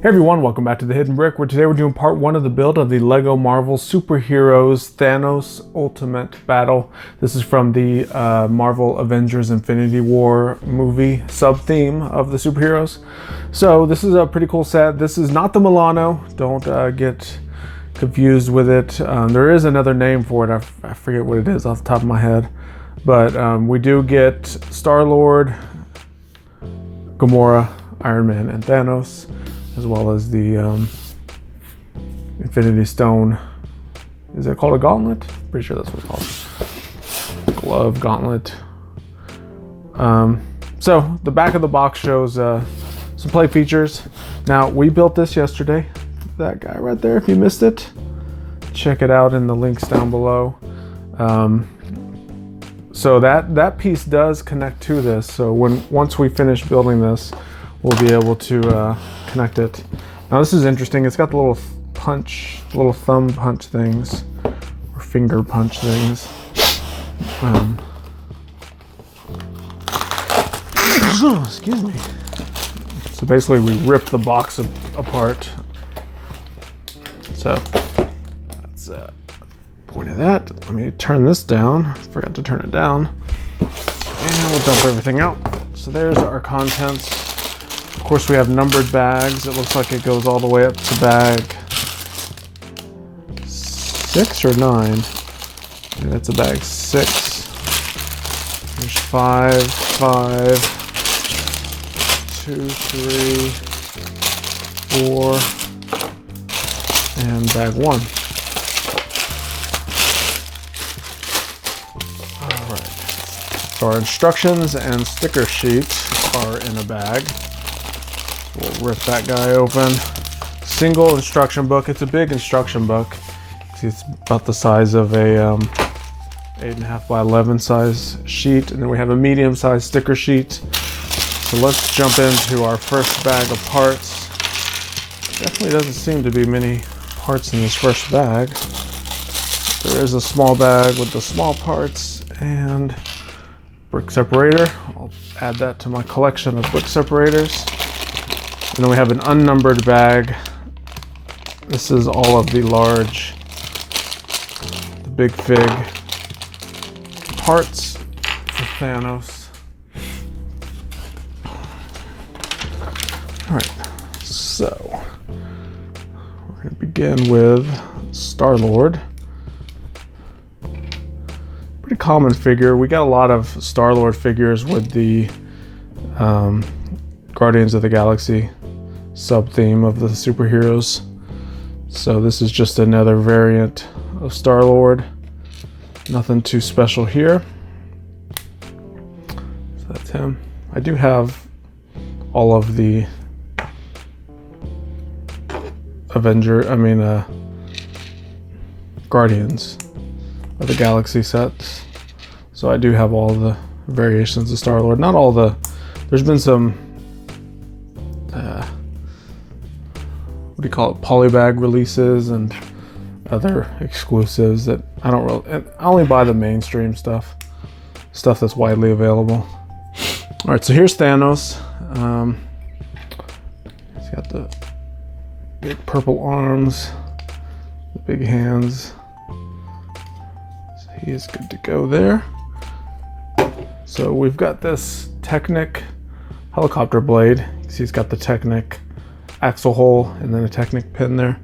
Hey everyone, welcome back to The Hidden Brick, where today we're doing part 1 of the build of the LEGO Marvel Super Heroes Thanos Ultimate Battle. This is from the Marvel Avengers Infinity War movie sub-theme of the superheroes. So this is a pretty cool set. This is not the Milano, don't get confused with it. There is another name for it, I forget what it is off the top of my head. But we do get Star-Lord, Gamora, Iron Man, and Thanos, as well as the Infinity Stone. Is it called a gauntlet? Pretty sure that's what it's called. Glove, gauntlet. So the back of the box shows some play features. Now, we built this yesterday. That guy right there, if you missed it, check it out in the links down below. So that piece does connect to this. So once we finish building this, we'll be able to connect it. Now this is interesting. It's got the little punch, little thumb punch things, or finger punch things. Excuse me. So basically we rip the box apart. So that's the point of that. Let me turn this down. Forgot to turn it down. And we'll dump everything out. So there's our contents. Of course, we have numbered bags. It looks like it goes all the way up to bag 6 or 9. And that's a bag 6. There's 5, 2, 3, 4, and bag 1. All right. So our instructions and sticker sheets are in a bag. We'll rip that guy open. Single instruction book. It's a big instruction book. See, it's about the size of a 8.5 by 11 size sheet. And then we have a medium size sticker sheet. So let's jump into our first bag of parts. Definitely doesn't seem to be many parts in this first bag. There is a small bag with the small parts and brick separator. I'll add that to my collection of brick separators. And then we have an unnumbered bag. This is all of the large, the big fig parts for Thanos. All right, so we're gonna begin with Star-Lord. Pretty common figure. We got a lot of Star-Lord figures with the Guardians of the Galaxy sub-theme of the superheroes. So this is just another variant of Star-Lord. Nothing too special here. So that's him. I do have all of the Guardians of the Galaxy sets. So I do have all the variations of Star-Lord. Not all the, there's been some what do you call it, polybag releases and other exclusives that I don't really, I only buy the mainstream stuff that's widely available. All right, so here's Thanos. He's got the big purple arms, the big hands. So he is good to go there. So we've got this Technic helicopter blade. You see he's got the Technic axle hole and then a Technic pin there.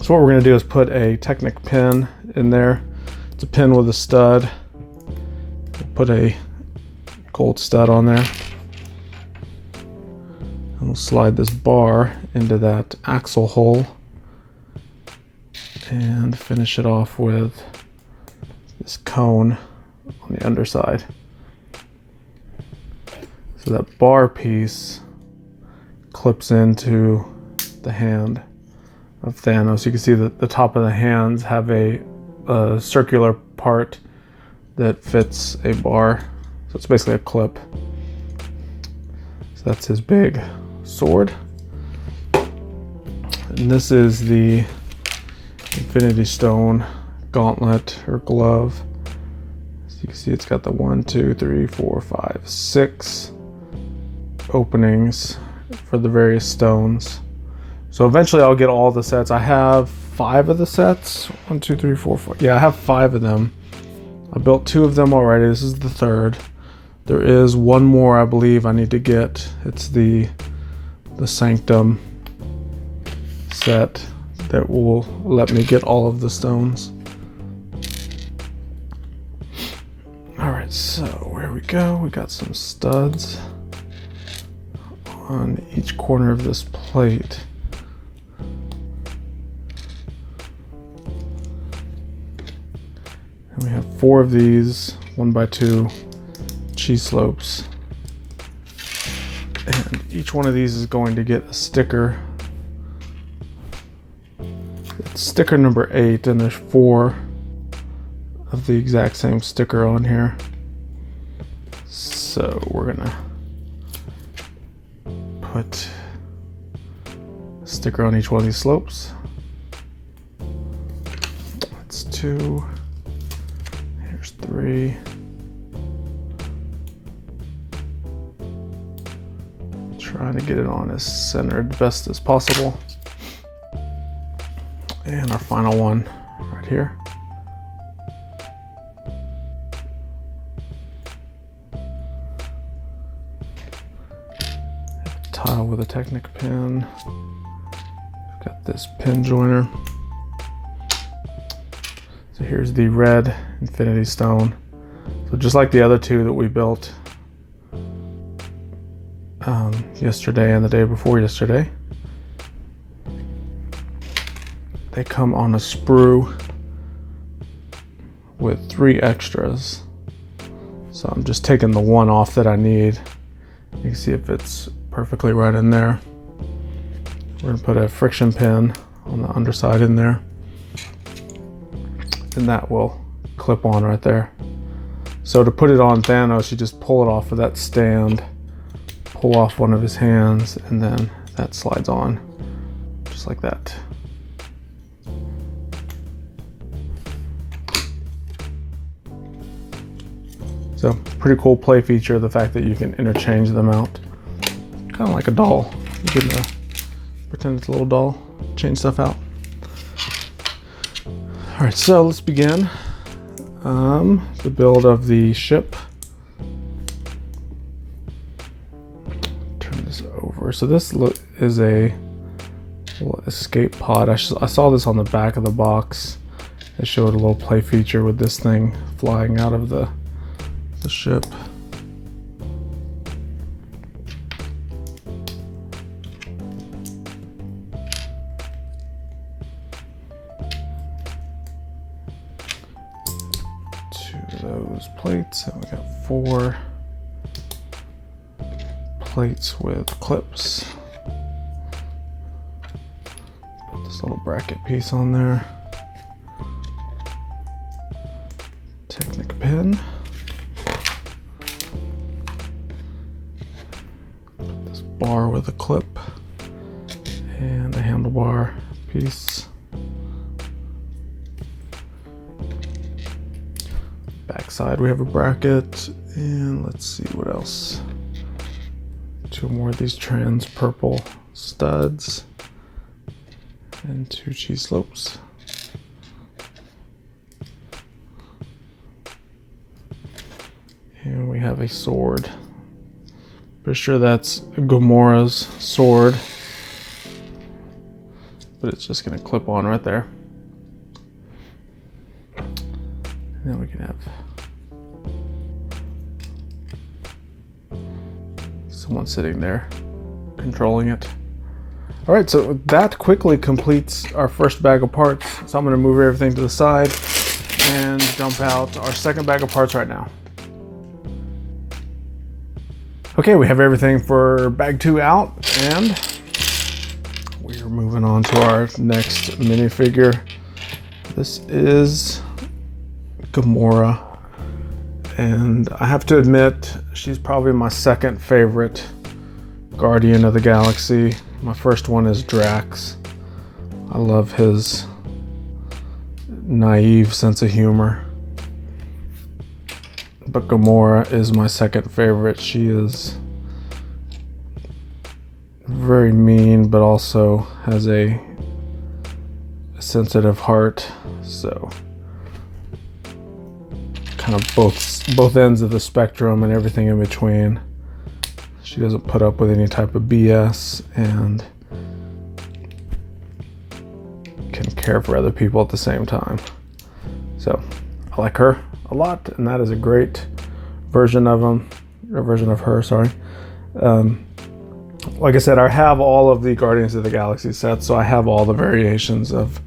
So what we're going to do is put a Technic pin in there. It's a pin with a stud. We'll put a gold stud on there. And we'll slide this bar into that axle hole and finish it off with this cone on the underside. So that bar piece clips into the hand of Thanos. You can see that the top of the hands have a circular part that fits a bar. So it's basically a clip. So that's his big sword. And this is the Infinity Stone gauntlet or glove. So you can see it's got the 1, 2, 3, 4, 5, 6 openings for the various stones. So eventually I'll get all the sets. I have 5 of the sets. 1, 2, 3, 4, 5. Yeah, I have 5 of them. I built 2 of them already. This is the 3rd. There is one more I believe I need to get. It's the Sanctum set that will let me get all of the stones. Alright, so where we go, we got some studs on each corner of this plate. And we have 4 of these 1x2 cheese slopes. And each one of these is going to get a sticker. It's sticker number 8, and there's 4 of the exact same sticker on here. So we're gonna put a sticker on each one of these slopes. That's 2. Here's 3. Trying to get it on as centered best as possible. And our final one right here. Tile with a Technic pin. Got this pin joiner. So here's the red infinity stone. So just like the other 2 that we built yesterday and the day before yesterday, they come on a sprue with 3 extras. So I'm just taking the one off that I need. You can see if it's perfectly right in there. We're gonna put a friction pin on the underside in there, and that will clip on right there. So to put it on Thanos, you just pull it off of that stand, pull off one of his hands, and then that slides on just like that. So pretty cool play feature, the fact that you can interchange them out. Kind of like a doll. You can pretend it's a little doll, change stuff out. All right, so let's begin the build of the ship. Turn this over. So this is a little escape pod. I saw this on the back of the box. It showed a little play feature with this thing flying out of the ship. Those plates, and we got 4 plates with clips. Put this little bracket piece on there. Technic pin. Put this bar with a clip and a handlebar piece. Backside we have a bracket, and let's see what else. 2 more of these trans purple studs and 2 cheese slopes. And we have a sword. Pretty sure that's Gamora's sword, but it's just gonna clip on right there. And then we can have someone sitting there controlling it. All right, so that quickly completes our first bag of parts. So I'm gonna move everything to the side and dump out our second bag of parts right now. Okay, we have everything for bag 2 out, and we're moving on to our next minifigure. This is Gamora, and I have to admit, she's probably my second favorite Guardian of the Galaxy. My first one is Drax. I love his naive sense of humor. But Gamora is my second favorite. She is very mean, but also has a sensitive heart. So kind of both ends of the spectrum and everything in between. She doesn't put up with any type of BS and can care for other people at the same time. So I like her a lot, and that is a great version of her, sorry. Like I said, I have all of the Guardians of the Galaxy sets, so I have all the variations of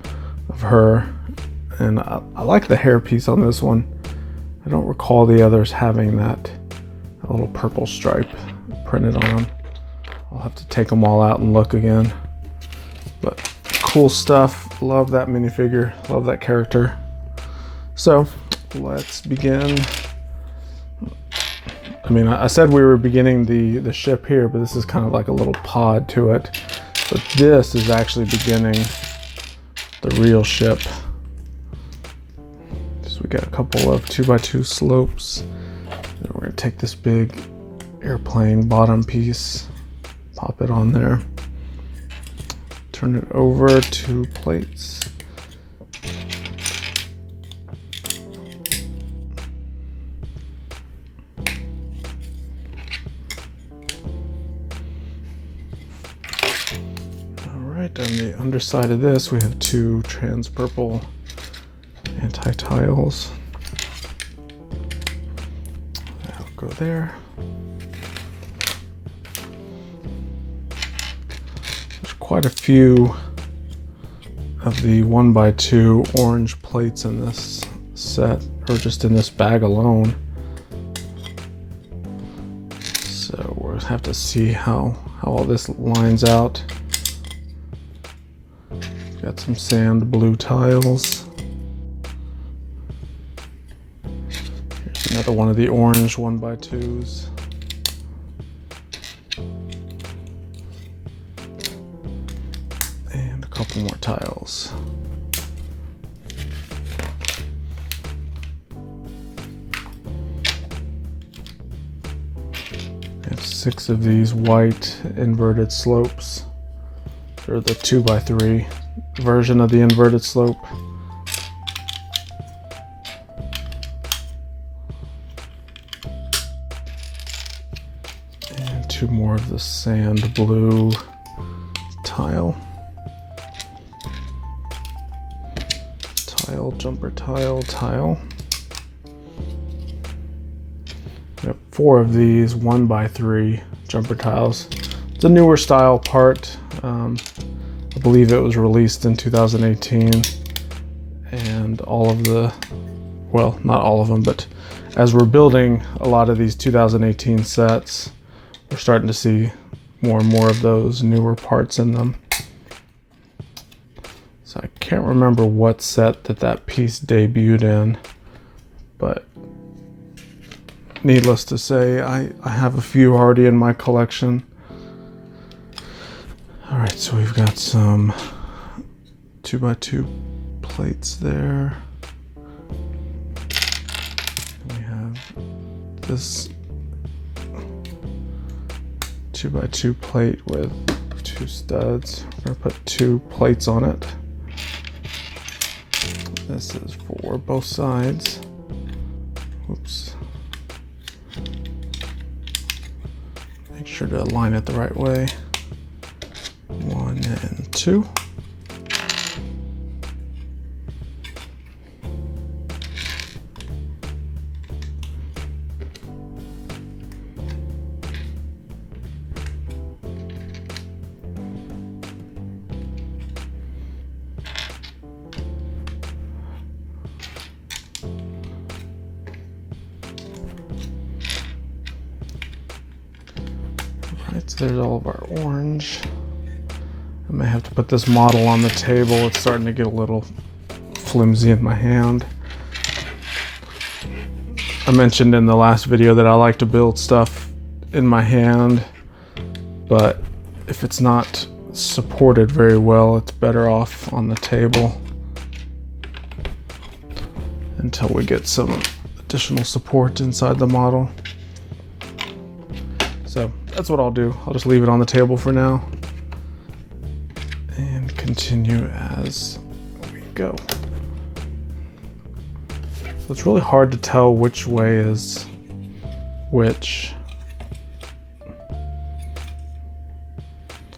her, and I like the hairpiece on this one. I don't recall the others having that little purple stripe printed on them. I'll have to take them all out and look again. But cool stuff. Love that minifigure. Love that character. So let's begin. I mean, I said we were beginning the ship here, but this is kind of like a little pod to it. But this is actually beginning the real ship. So we got a couple of 2x2 slopes. And we're gonna take this big airplane bottom piece, pop it on there, turn it over to plates. Alright, on the underside of this we have two trans purple anti-tiles. That'll go there. There's quite a few of the 1x2 orange plates in this set, or just in this bag alone. So we'll have to see how all this lines out. Got some sand blue tiles. Here's another one of the orange 1x2s. And a couple more tiles. I have 6 of these white inverted slopes. They're the 2x3 version of the inverted slope. And 2 more of the sand blue tile. Jumper tile. We have 4 of these 1x3 jumper tiles. It's a newer style part. I believe it was released in 2018, and all of the, well, not all of them, but as we're building a lot of these 2018 sets, we're starting to see more and more of those newer parts in them. So I can't remember what set that piece debuted in, but needless to say, I have a few already in my collection. All right, so we've got some 2x2 plates there. We have this 2x2 plate with 2 studs. We're gonna put 2 plates on it. This is for both sides. Oops. Make sure to align it the right way. 1 and 2. Alright, so there's all of our orange. I may have to put this model on the table. It's starting to get a little flimsy in my hand. I mentioned in the last video that I like to build stuff in my hand, but if it's not supported very well, it's better off on the table until we get some additional support inside the model. So that's what I'll do. I'll just leave it on the table for now. continue as we go. So it's really hard to tell which way is which.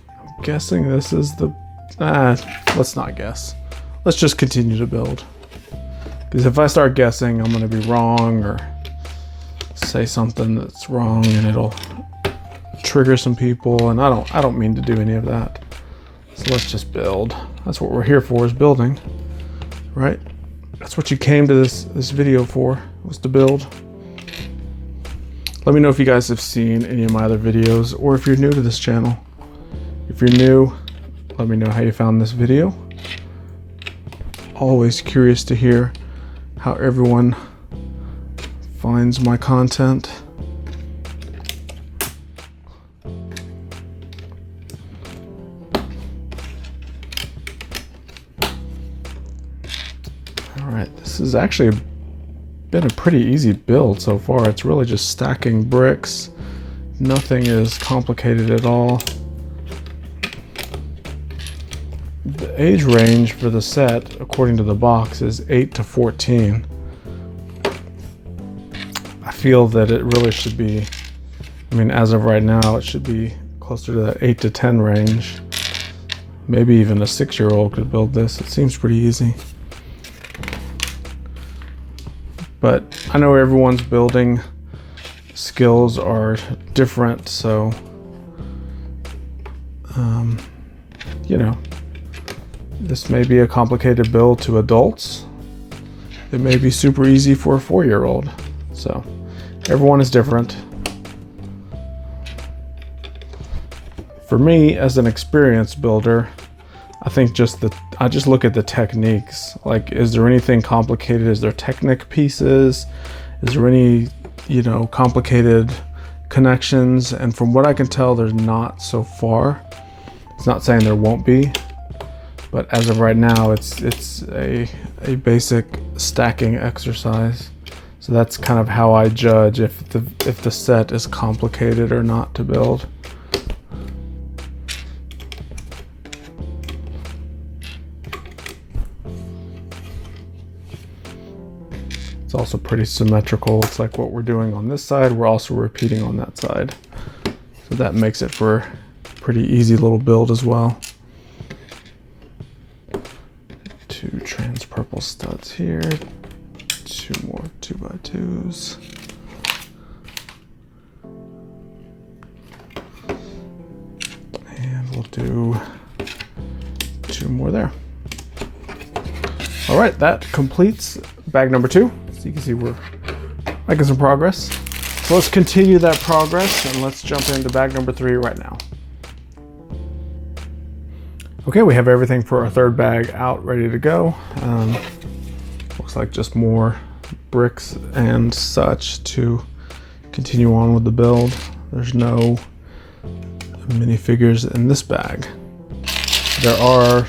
I'm guessing this is the... let's not guess. Let's just continue to build. Because if I start guessing, I'm going to be wrong or say something that's wrong and it'll trigger some people, and I don't mean to do any of that. So let's just build. That's what we're here for, is building, right? That's what you came to this video for, was to build. Let me know if you guys have seen any of my other videos, or if you're new to this channel. If you're new, let me know how you found this video. Always curious to hear how everyone finds my content. Alright, this has actually been a pretty easy build so far. It's really just stacking bricks. Nothing is complicated at all. The age range for the set, according to the box, is 8 to 14. I feel that it really should be, I mean, as of right now, it should be closer to that 8 to 10 range. Maybe even a 6-year-old could build this. It seems pretty easy. But I know everyone's building skills are different, so, you know, this may be a complicated build to adults. It may be super easy for a 4-year-old. So, everyone is different. For me, as an experienced builder, I think I just look at the techniques. Like, is there anything complicated? Is there Technic pieces? Is there any, you know, complicated connections? And from what I can tell, there's not so far. It's not saying there won't be, but as of right now, it's a basic stacking exercise. So that's kind of how I judge if the set is complicated or not to build. It's also pretty symmetrical. It's like what we're doing on this side, we're also repeating on that side. So that makes it for a pretty easy little build as well. 2 trans purple studs here, 2 more 2x2s. And we'll do 2 more there. All right, that completes bag number 2. So you can see we're making some progress. So let's continue that progress and let's jump into bag number 3 right now. Okay, we have everything for our 3rd bag out, ready to go. Looks like just more bricks and such to continue on with the build. There's no minifigures in this bag. There are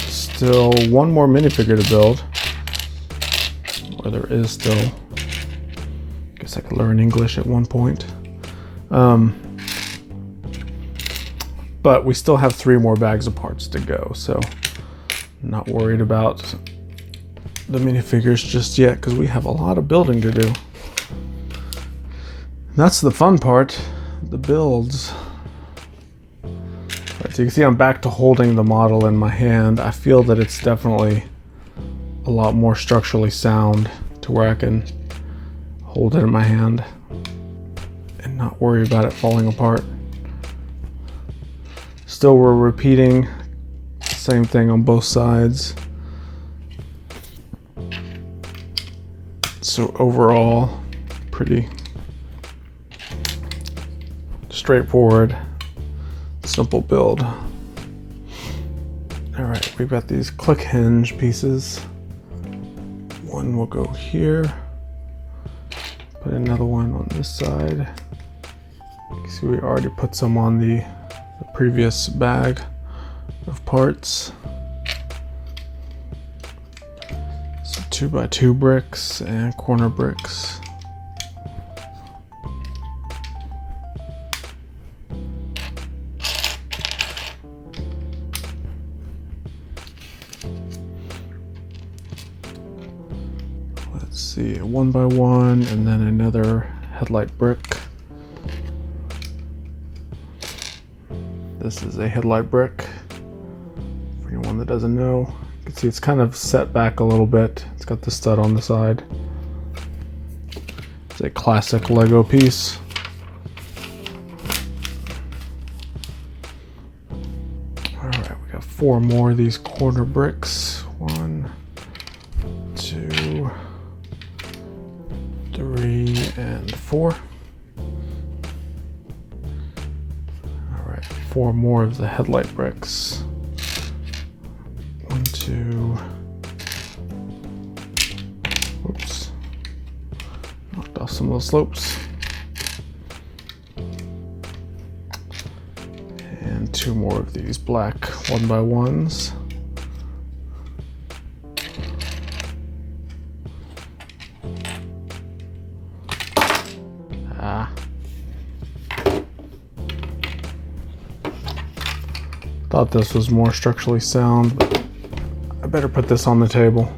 still 1 more minifigure to build. Or there is still. I guess I could learn English at one point. But we still have 3 more bags of parts to go, so I'm not worried about the minifigures just yet because we have a lot of building to do. That's the fun part, the builds. Right, so you can see I'm back to holding the model in my hand. I feel that it's definitely a lot more structurally sound to where I can hold it in my hand and not worry about it falling apart. Still, we're repeating the same thing on both sides. So overall, pretty straightforward, simple build. All right, we've got these click hinge pieces. One will go here. Put another one on this side. You can see we already put some on the previous bag of parts. So 2x2 bricks and corner bricks. see, a 1x1 and then another headlight brick. This is a headlight brick. For anyone that doesn't know, you can see it's kind of set back a little bit. It's got the stud on the side. It's a classic Lego piece. Alright, we got 4 more of these corner bricks. 1, 2, 3, and 4. Alright, 4 more of the headlight bricks. 1, 2. Oops. Knocked off some of those slopes. And 2 more of these black 1x1s. Thought this was more structurally sound, but I better put this on the table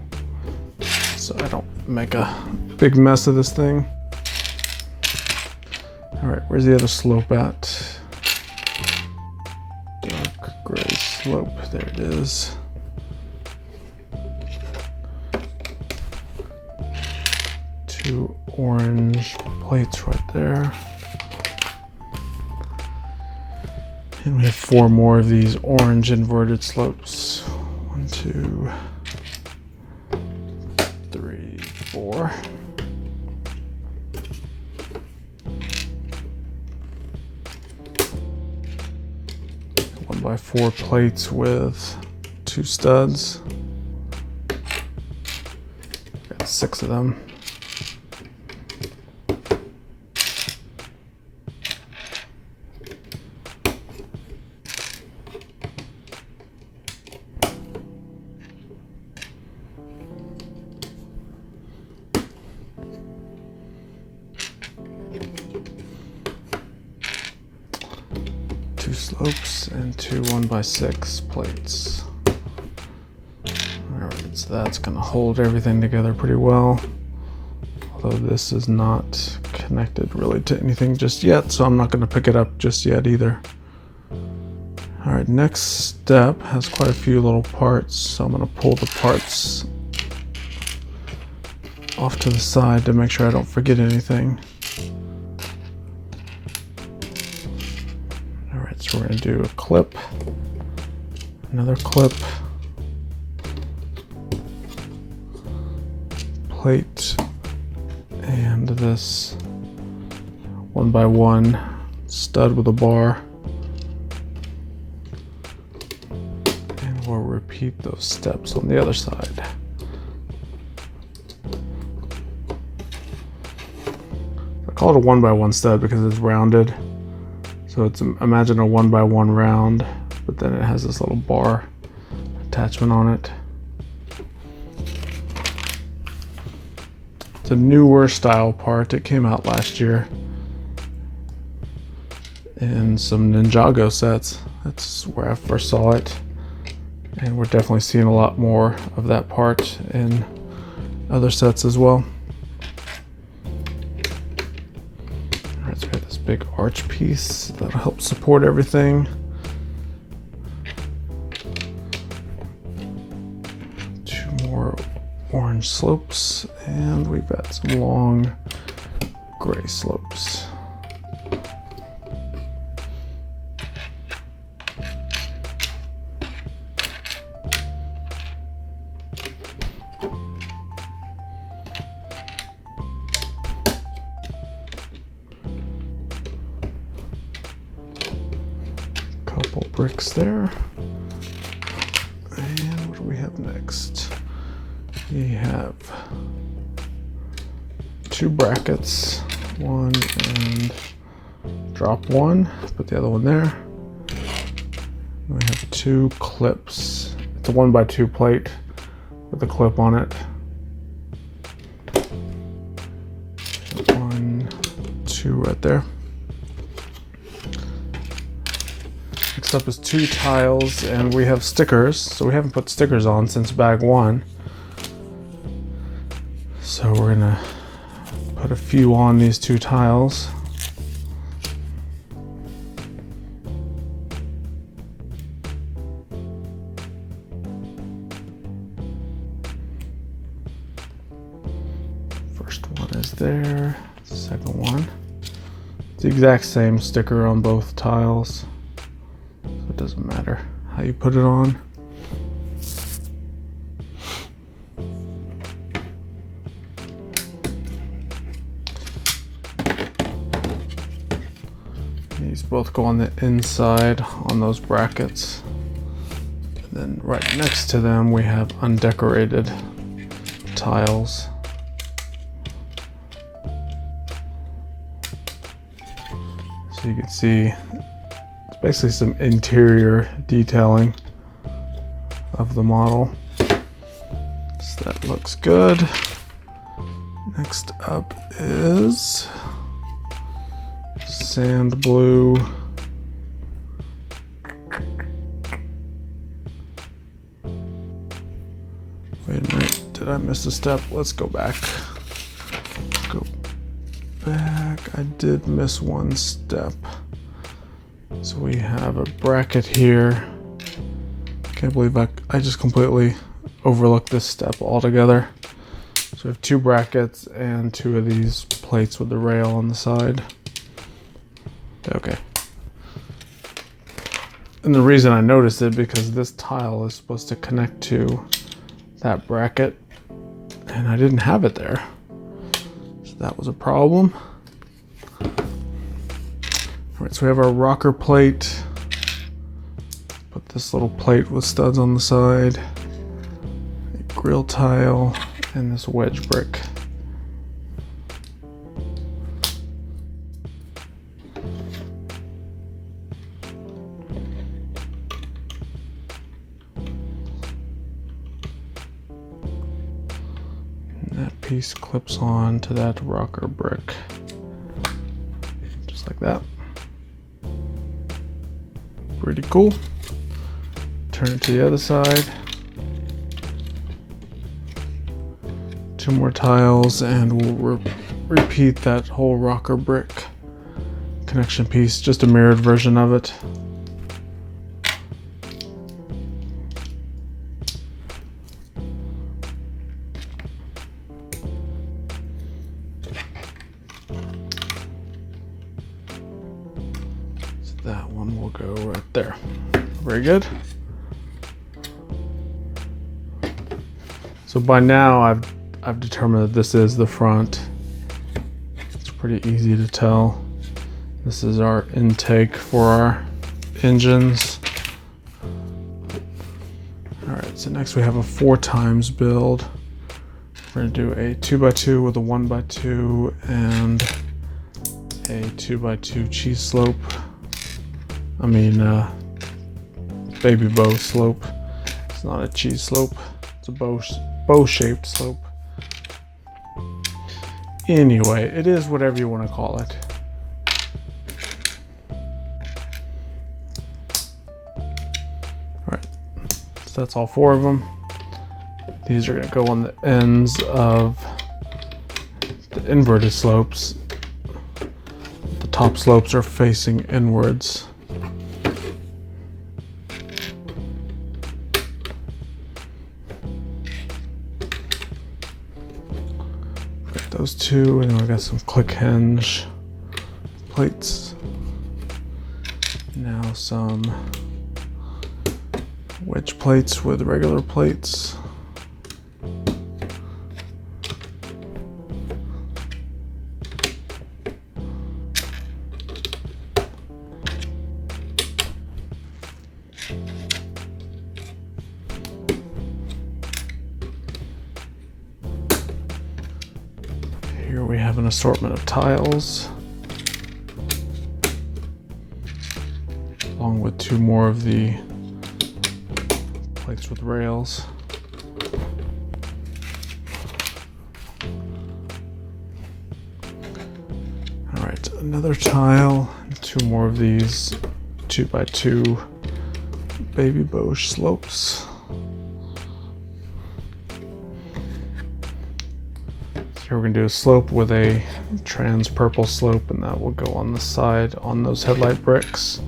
so I don't make a big mess of this thing. Alright, where's the other slope at? Dark gray slope, there it is. Two orange plates right there. And we have 4 more of these orange inverted slopes. 1, 2, 3, 4. 1x4 plates with 2 studs. Got 6 of them. Slopes and 2 1x6 plates. Alright, so that's going to hold everything together pretty well. Although this is not connected really to anything just yet, so I'm not going to pick it up just yet either. Alright, next step has quite a few little parts, so I'm going to pull the parts off to the side to make sure I don't forget anything. So we're going to do a clip, another clip, plate, and this 1x1 stud with a bar. And we'll repeat those steps on the other side. I call it a 1x1 stud because it's rounded. So it's, imagine a 1x1 round, but then it has this little bar attachment on it. It's a newer style part. It came out last year in some Ninjago sets. That's where I first saw it. And we're definitely seeing a lot more of that part in other sets as well. So we have this big arch piece that'll help support everything. 2 more orange slopes, and we've got some long gray slopes. Couple bricks there. And what do we have next? We have 2 brackets, 1 and drop 1, put the other one there. We have 2 clips. It's a 1x2 plate with a clip on it. 1, 2 right there. Next up is 2 tiles, and we have stickers. So we haven't put stickers on since bag 1. So So we're gonna put a few on these two tiles. First one is there, second one. It's the exact same sticker on both tiles, so it doesn't matter how you put it on. These both go on the inside on those brackets. And then right next to them we have undecorated tiles. So you can see it's basically some interior detailing of the model. So that looks good. Next up is sand blue. Wait a minute, did I miss a step? Let's go back. Go back. I did miss one step. So we have a bracket here. Can't believe I just completely overlooked this step altogether. So we have two brackets and two of these plates with the rail on the side. Okay. And the reason I noticed it because this tile is supposed to connect to that bracket and I didn't have it there. So that was a problem. Alright, so we have our rocker plate. Put this little plate with studs on the side. A grill tile and this wedge brick. That piece clips on to that rocker brick, just like that. Pretty cool. Turn it to the other side. Two more tiles and we'll repeat that whole rocker brick connection piece, just a mirrored version of it. That one will go right there. Very good. So by now I've determined that this is the front. It's pretty easy to tell. This is our intake for our engines. Alright, so next we have a 4x build. We're gonna do a 2x2 with a 1x2 and a 2x2 cheese slope. Baby bow slope. It's not a cheese slope. It's a bow-shaped slope. Anyway, it is whatever you want to call it. Alright, so that's all four of them. These are going to go on the ends of the inverted slopes. The top slopes are facing inwards. Those two, and then we got some click hinge plates. Now some wedge plates with regular plates. Here we have an assortment of tiles, along with two more of the plates with rails. All right, another tile, two more of these 2x2 baby bow slopes. Here we're gonna do a slope with a trans purple slope, and that will go on the side on those headlight bricks.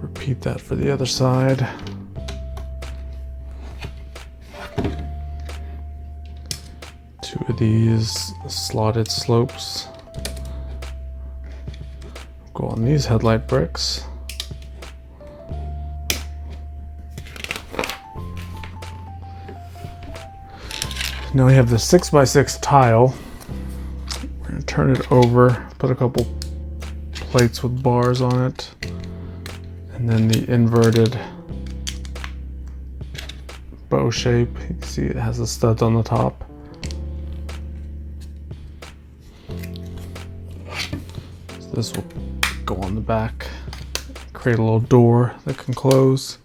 Repeat that for the other side. Two of these slotted slopes go on these headlight bricks. Now we have the 6x6 tile. We're gonna turn it over, put a couple plates with bars on it, and then the inverted bow shape. You can see it has the studs on the top. So this will go on the back, create a little door that can close.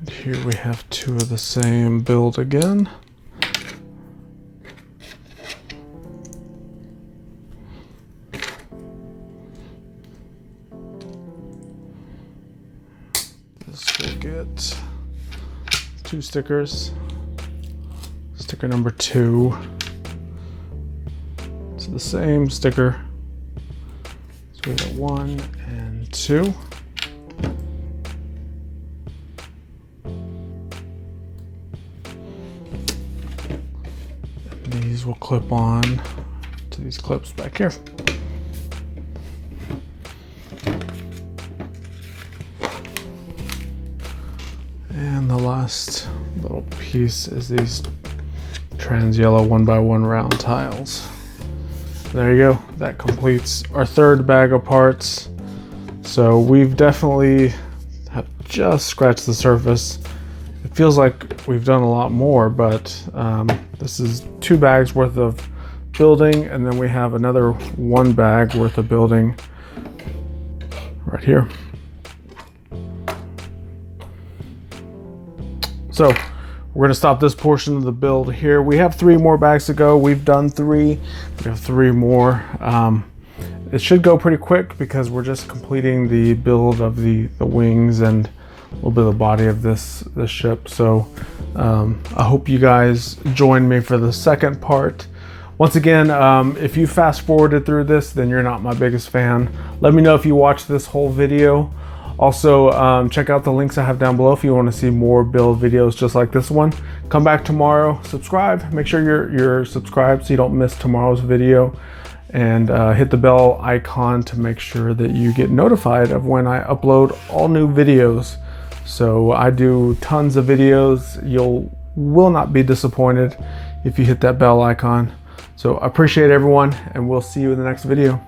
Here we have two of the same build again. This will get 2 stickers. Sticker number 2. It's the same sticker. So we got 1 and 2. These will clip on to these clips back here. And the last little piece is these trans yellow 1x1 round tiles. There you go. That completes our third bag of parts. So we've definitely have just scratched the surface. It feels like we've done a lot more, but this is 2 bags worth of building, and then we have another 1 bag worth of building right here. So we're gonna stop this portion of the build here. We have 3 more bags to go. We've done 3, we have 3 more. It should go pretty quick because we're just completing the build of the wings and a little bit of the body of this ship. So I hope you guys join me for the second part. Once again, if you fast forwarded through this, then you're not my biggest fan. Let me know if you watched this whole video. Also, check out the links I have down below if you want to see more build videos just like this one. Come back tomorrow, subscribe, make sure you're subscribed so you don't miss tomorrow's video, and hit the bell icon to make sure that you get notified of when I upload all new videos. So I do tons of videos. You will not be disappointed if you hit that bell icon. So I appreciate everyone, and we'll see you in the next video.